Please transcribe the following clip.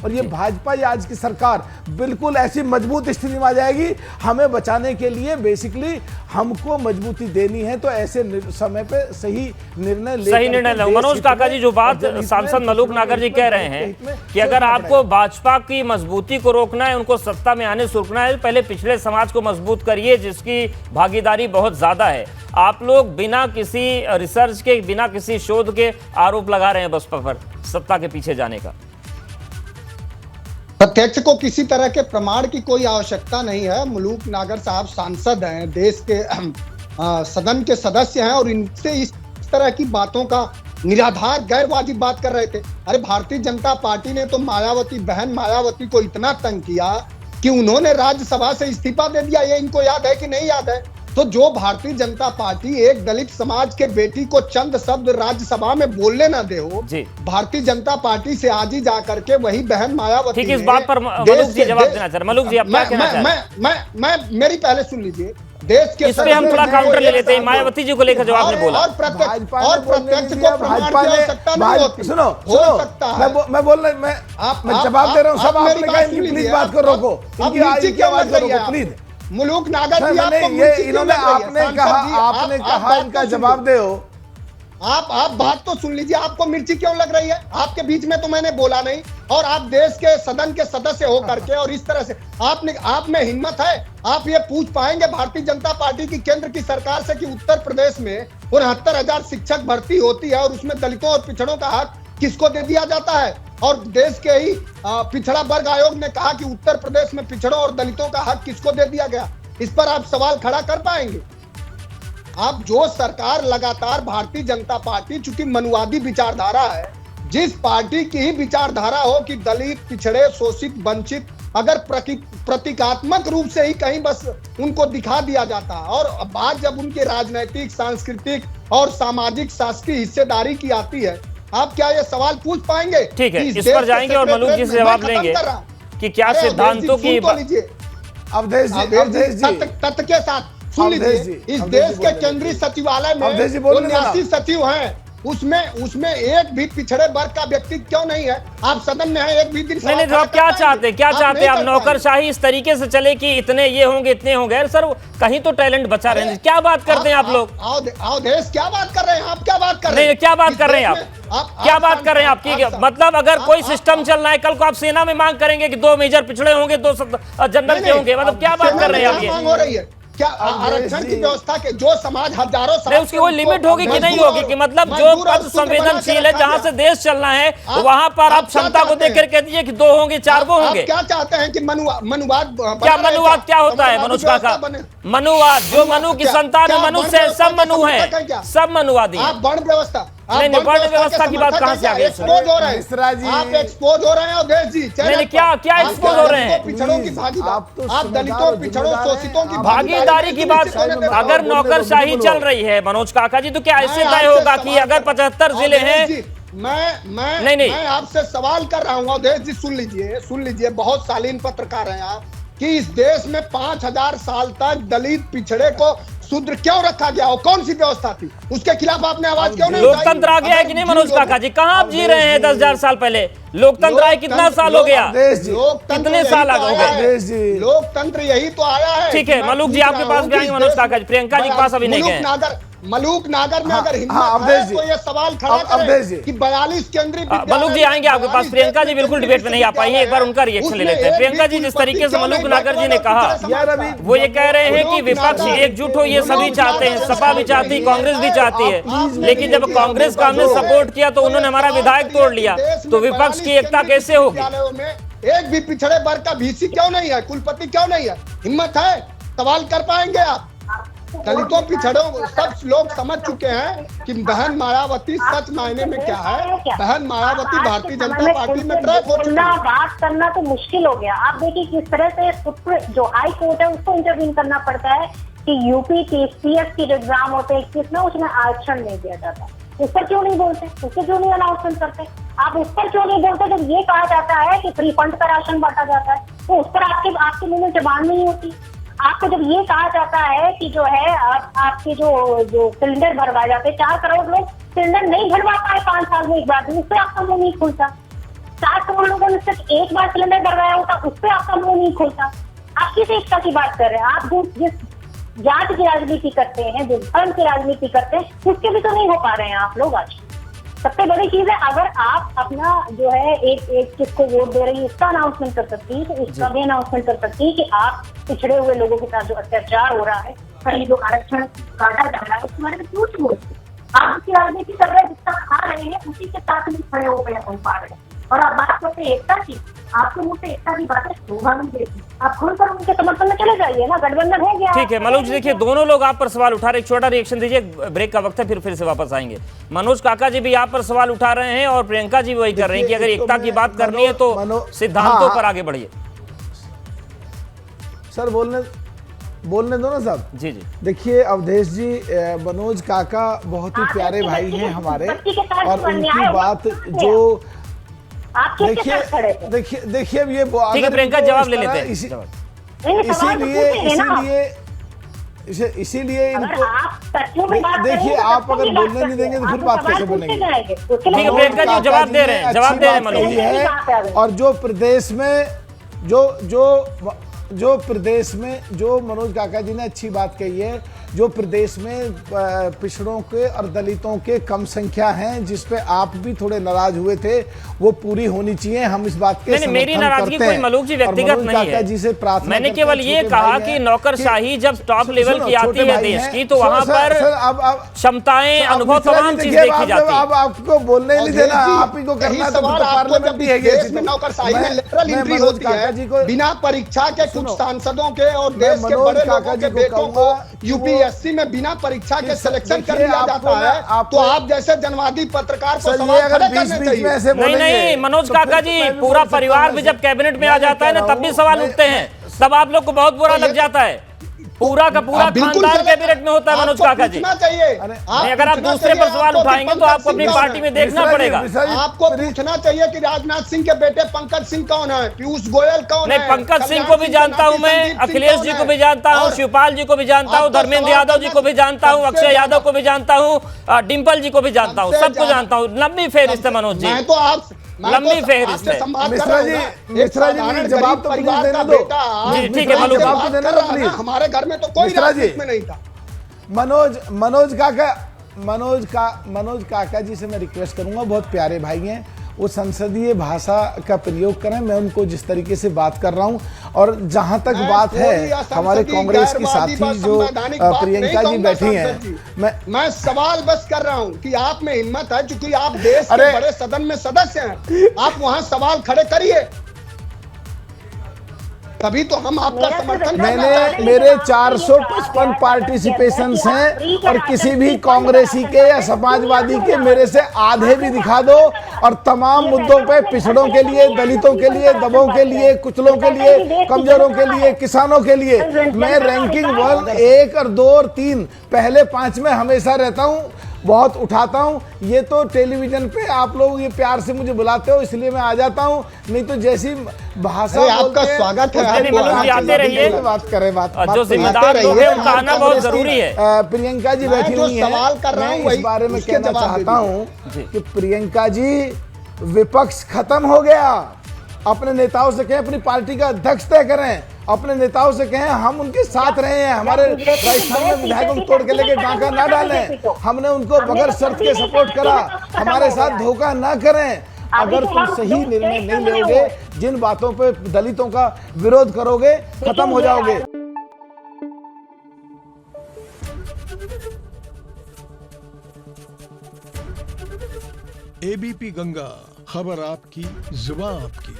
और ये भाजपा या आज की सरकार बिल्कुल ऐसी मजबूत स्थिति में आ जाएगी। हमें बचाने के लिए बेसिकली हमको मजबूती देनी है, तो ऐसे समय पे सही निर्णय लो। मनोज काका जी, जो बात सांसद मलूक नागर जी कह रहे हैं कि अगर आपको भाजपा की मजबूती को रोकना है, उनको सत्ता में आने से रोकना है, पहले पिछड़े समाज को मजबूत करिए जिसकी भागीदारी बहुत ज्यादा है। आप लोग बिना किसी रिसर्च के, बिना किसी शोध के आरोप लगा रहे हैं बसपा पर सत्ता के पीछे जाने का। प्रत्यक्ष को किसी तरह के प्रमाण की कोई आवश्यकता नहीं है। मलूक नागर साहब सांसद हैं, देश के सदन के सदस्य हैं और इनसे इस तरह की बातों का निराधार गैर वाजिब बात कर रहे थे। अरे भारतीय जनता पार्टी ने तो मायावती, बहन मायावती को इतना तंग किया कि उन्होंने राज्यसभा से इस्तीफा दे दिया। ये इनको याद है कि नहीं याद है? तो जो भारतीय जनता पार्टी एक दलित समाज के बेटी को चंद शब्द राज्यसभा में बोलने ना दे हो, भारतीय जनता पार्टी से आज ही जा करके वही बहन मायावती, ठीक है, इस बात पर मलूक जी जवाब देना चाह रहे। मलूक जी, आप क्या कहना चाह रहे हैं? मैं मेरी पहले सुन लीजिए। देश के इस पे हम थोड़ा काउंटर ले लेते हैं। मायावती जी को लेकर जो आपने बोला, और प्रत्यक्ष को प्रमाण की आवश्यकता नहीं होती। सुनो, हो सकता है मैं बोल रहा, मैं जवाब दे रहा हूँ। सब आपने कहा इनकी प्लीज बात को रोको, इनकी आवाज को रोको प्लीज। मलूक नागर जी, इन्होंने आपने कहा इनका जवाब दे। आप बात तो सुन लीजिए। आपको मिर्ची क्यों लग रही है? आपके बीच में तो मैंने बोला नहीं, और आप देश के सदन के सदस्य हो करके और इस तरह से आप में हिम्मत है? आप ये पूछ पाएंगे भारतीय जनता पार्टी की केंद्र की सरकार से कि उत्तर प्रदेश में 69,000 शिक्षक भर्ती होती है और उसमें दलितों और पिछड़ों का हक किसको दे दिया जाता है? और देश के ही पिछड़ा वर्ग आयोग ने कहा कि उत्तर प्रदेश में पिछड़ों और दलितों का हक किसको दे दिया गया? इस पर आप सवाल खड़ा कर पाएंगे? आप जो सरकार लगातार भारतीय जनता पार्टी, चूंकि मनुवादी विचारधारा है, जिस पार्टी की ही विचारधारा हो कि दलित, पिछड़े, शोषित, वंचित अगर प्रतीकात्मक रूप से ही कहीं बस उनको दिखा दिया जाता है, और बात जब उनके राजनीतिक, सांस्कृतिक और सामाजिक शासकीय हिस्सेदारी की आती है, आप क्या ये सवाल पूछ पाएंगे? ठीक है, इस पर जाएंगे और मलूक जी से जवाब लेंगे कि क्या सिद्धांतों की। अवधेश जी तथ्य के साथ सुन लीजिए। इस देश के केंद्रीय सचिवालय में 79 सचिव हैं, उसमें एक भी पिछड़े वर्ग का व्यक्ति क्यों नहीं है? आप सदन में हैं, एक भी दिन नहीं, तो आप क्या चाहते हैं? आप नौकरशाही इस तरीके से चले कि इतने ये होंगे, इतने होंगे? सर, कहीं तो टैलेंट बचा रहे हैं। क्या बात करते हैं आप लोग? अवधेश, क्या बात कर रहे हैं आप? क्या बात कर रहे हैं? क्या बात कर रहे हैं आप? क्या बात कर रहे हैं आपकी? मतलब अगर कोई सिस्टम चल रहा है, कल को आप सेना में मांग करेंगे कि 2 मेजर पिछड़े होंगे, 2 जनरल के होंगे, मतलब क्या बात कर रहे हैं आप? ये मांग हो रही है क्या? आरक्षण की व्यवस्था के जो समाज हजारों साल, उसकी कोई लिमिट होगी कि नहीं होगी? कि मतलब जो पद संवेदनशील है, जहां से देश चलना है, वहां पर आप क्षमता को देखकर कह दीजिए कि 2 होंगे, 4 वो होंगे। क्या चाहते हैं कि मनुवाद? क्या मनुवाद क्या होता है मनोज काका? मनुवाद, जो मनु की संतान है, मनुष्य है, सब मनु है, सब मनुवादी। आप वर्ण व्यवस्था, नहीं, वर्ण व्यवस्था की बात कहां से आ गई? एक्सपोज हो रहे हैं आप, एक्सपोज हो रहे हैं अवधेश जी। नहीं, क्या एक्सपोज हो रहे हैं? पिछड़ों की भागीदारी, आप दलितों, पिछड़ों, शोषितों की भागीदारी की बात। अगर नौकरशाही चल रही है मनोज काका जी, तो क्या ऐसे तय होगा कि अगर 75 जिले हैं? मैं आपसे सवाल कर रहा हूँ अवधेश जी, सुन लीजिए। बहुत शालीन पत्रकार हैं आप, कि इस देश में 5000 साल तक दलित, पिछड़े को शूद्र क्यों रखा गया? और कौन सी व्यवस्था थी? उसके खिलाफ आपने आवाज क्यों नहीं उठाई? लोकतंत्र आ गया है कि नहीं मनोज काका जी? कहां आप जी रहे हैं? 10,000 साल पहले लोकतंत्र आए, कितना साल हो गया? कितने साल हो गए? लोकतंत्र यही तो आया है। ठीक है, मलूक जी आपके पास भी आएंगे मनोज काका जी। प्रियंका जी के पास अभी नहीं गए। मलूक नागर में अगर हिम्मत है तो ये सवाल खड़ा करें कि 42 केंद्रीय मलूक जी आएंगे आपके पास। प्रियंका जी बिल्कुल डिबेट में नहीं आ पाई है, एक बार उनका रिएक्शन ले लेते हैं। प्रियंका जी, जिस तरीके से मलूक नागर जी ने कहा, वो ये कह रहे हैं कि विपक्ष एकजुट हो, ये सभी चाहते हैं, सपा भी चाहती है, कांग्रेस भी चाहती है, लेकिन जब कांग्रेस का हमने सपोर्ट किया तो उन्होंने हमारा विधायक तोड़ लिया, तो विपक्ष की एकता कैसे होगी? एक भी पिछड़े वर्ग का VC क्यों नहीं है? कुलपति क्यों नहीं है? हिम्मत है? सवाल कर पाएंगे आप? दलितों, पिछड़ों, सब लोग समझ चुके हैं कि बहन मायावती सच मायने में क्या है। बहन मायावती भारतीय जनता पार्टी में ट्रैक हो चुकी है। बात करना तो मुश्किल हो गया। आप देखिए किस तरह से जो हाई कोर्ट है उसको इंटरवीन करना पड़ता है कि यूपी के CS के जो एग्जाम होते हैं, किसमें उसमें आरक्षण नहीं दिया जाता। उस पर क्यों नहीं बोलते? उससे क्यों नहीं अनाउंसमेंट करते? आप उस पर क्यों नहीं बोलते? जब ये कहा जाता है कि फ्री फंड का राशन बांटा जाता है, तो उस पर आपके मुंह में जबान नहीं होती। आपको जब ये कहा जाता है कि जो है आपके जो सिलेंडर भरवाए जाते हैं, 4 करोड़ लोग सिलेंडर नहीं भरवा पाए 5 साल में एक बार, उस पर आपका मुंह नहीं खुलता। 60 करोड़ लोगों ने सिर्फ एक बार सिलेंडर डरवाया होता, उस पर आपका मुंह नहीं खुलता। आप किस एकता की बात कर रहे हैं? आप जिस जात की राजनीति करते हैं, जिस धर्म की राजनीति करते हैं, उसके भी तो नहीं हो पा रहे हैं आप लोग आज। सबसे बड़ी चीज है, अगर आप अपना जो है एक किसको वोट दे रही है इसका अनाउंसमेंट कर सकती है, तो इसका भी अनाउंसमेंट कर सकती है कि आप पिछड़े हुए लोगों के साथ जो अत्याचार हो रहा है, कहीं जो आरक्षण काटा जा रहा है, उसके बारे में क्यों नहीं बोलते? आप उसकी राजनीति कर रहे हैं, जिसका खा रहे हैं उसी के साथ में खड़े हो पा रहे हैं। और आप बात करते हैं एकता की, आपके मुंह से एकता की बातें शोभा नहीं देती। आप खुलकर उनके समर्थन में चले जाइए ना, गठबंधन हो गया। ठीक है मनोज जी, देखिए दोनों लोग आप पर सवाल उठा रहे, एक छोटा रिएक्शन दीजिए, ब्रेक का वक्त है, फिर से वापस आएंगे। मनोज काका जी भी आप पर सवाल उठा रहे हैं और प्रियंका जी वही कर रही हैं कि अगर एकता की बात करनी है तो सिद्धांतों पर आगे बढ़िए। सर बोलने दो ना साहब। जी जी देखिए अवधेश जी, मनोज काका बहुत ही प्यारे भाई हैं हमारे, और उनकी बात जो देखिए अब ये ठीक है, प्रियंका जवाब ले लेते हैं। इसीलिए इनको देखिए, आप अगर बोलने नहीं देंगे तो फिर बात कैसे बनेगी? ठीक है, प्रियंका जी जवाब दे रहे हैं मनोज है। और जो प्रदेश में जो प्रदेश में जो मनोज काका जी ने अच्छी बात कही है, जो प्रदेश में पिछड़ों के और दलितों के कम संख्या हैं, जिस पे आप भी थोड़े नाराज हुए थे, वो पूरी होनी चाहिए। हम इस बात के मेरी नाराजगी कोई मलूक जी व्यक्तिगत नहीं है जी से प्रार्थना, मैंने केवल ये कहा कि नौकरशाही जब टॉप लेवल की आती है देश की, तो वहां पर क्षमताएं, अनुभव, तमाम चीज देखी जाती है। अब आपको बोलने नहीं देना, आप ही को करना, तो पार्लियामेंट भी है। नौकरशाही में लेटरल एंट्री होती है बिना परीक्षा के, कुछ सांसदों के और देश के बड़े लोगों के बेटों को यूपीएससी में बिना परीक्षा के सिलेक्शन कर दिया जाता है, तो आप जैसे जनवादी पत्रकार को सवाल खड़े करने चाहिए। नहीं मनोज काका जी, पूरा परिवार भी जब कैबिनेट में आ जाता है ना, तब भी सवाल उठते हैं, तब आप लोग को बहुत बुरा लग जाता है। पूरा का पूरा खानदान कैबिनेट में होता है मनोज काका जी। अगर आप दूसरे पर सवाल उठाएंगे तो आपको अपनी पार्टी में देखना पड़ेगा। आपको पूछना चाहिए कि राजनाथ सिंह के बेटे पंकज सिंह कौन है, पीयूष गोयल कौन है? पंकज सिंह को भी जानता हूं मैं, अखिलेश जी को भी जानता हूं, शिवपाल जी को भी जानता हूं, धर्मेंद्र यादव जी को भी जानता हूं, अक्षय यादव को भी जानता हूं, डिम्पल जी को भी जानता हूं, सबको जानता हूं। लंबी फेहरिस्त है मनोज जी, लंबी फेहरिस्त है। मिश्रा जी जवाब तो प्लीज देना दो। ठीक है मनोज, जवाब तो देना दो प्लीज। हमारे घर में तो कोई राजनीति में नहीं था। मनोज काका जी से मैं रिक्वेस्ट करूंगा, बहुत प्यारे भाई हैं, वो संसदीय भाषा का प्रयोग करें। मैं उनको जिस तरीके से बात कर रहा हूं, और जहां तक बात है हमारे कांग्रेस की साथी जो प्रियंका जी बैठी हैं, मैं सवाल बस कर रहा हूं कि आप में हिम्मत है, क्योंकि आप देश के बड़े सदन में सदस्य हैं, आप वहां सवाल खड़े करिए, तभी तो हम आपका समर्थन। मेरे 455 पार्टिसिपेशन हैं, और किसी भी कांग्रेसी के या समाजवादी के मेरे से आधे भी दिखा दो, और तमाम मुद्दों पे, पिछड़ों के लिए, दलितों के लिए, दबों के लिए, कुचलों के लिए, कमजोरों के लिए, किसानों के लिए, मैं रैंकिंग 1, 1 और 2 और 3 पहले 5 में हमेशा रहता हूं, बहुत उठाता हूं। ये तो टेलीविजन पे आप लोग ये प्यार से मुझे बुलाते हो, इसलिए मैं आ जाता हूं, नहीं तो जैसी भाषा आपका स्वागत है, आते रहिए, बात करें, जो जिम्मेदार लोग हैं उनका आना बहुत जरूरी है। प्रियंका जी बैठी हुई हैं, सवाल कर रहा हूं, इस बारे में कहना चाहता हूं कि प्रियंका जी, विपक्ष खत्म हो गया। अपने नेताओं से कहें, अपनी पार्टी का अध्यक्ष तय करें, अपने नेताओं से कहें हम उनके साथ रहे हैं, हमारे राजस्थान में विधायकों को तोड़ के लेके डांका ना डालें, हमने उनको बगैर शर्त के सपोर्ट करा, हमारे साथ धोखा ना करें। अगर तुम सही निर्णय नहीं लोगे, जिन बातों पे दलितों का विरोध करोगे, खत्म हो जाओगे। एबीपी गंगा, खबर आपकी, जुबान आपकी।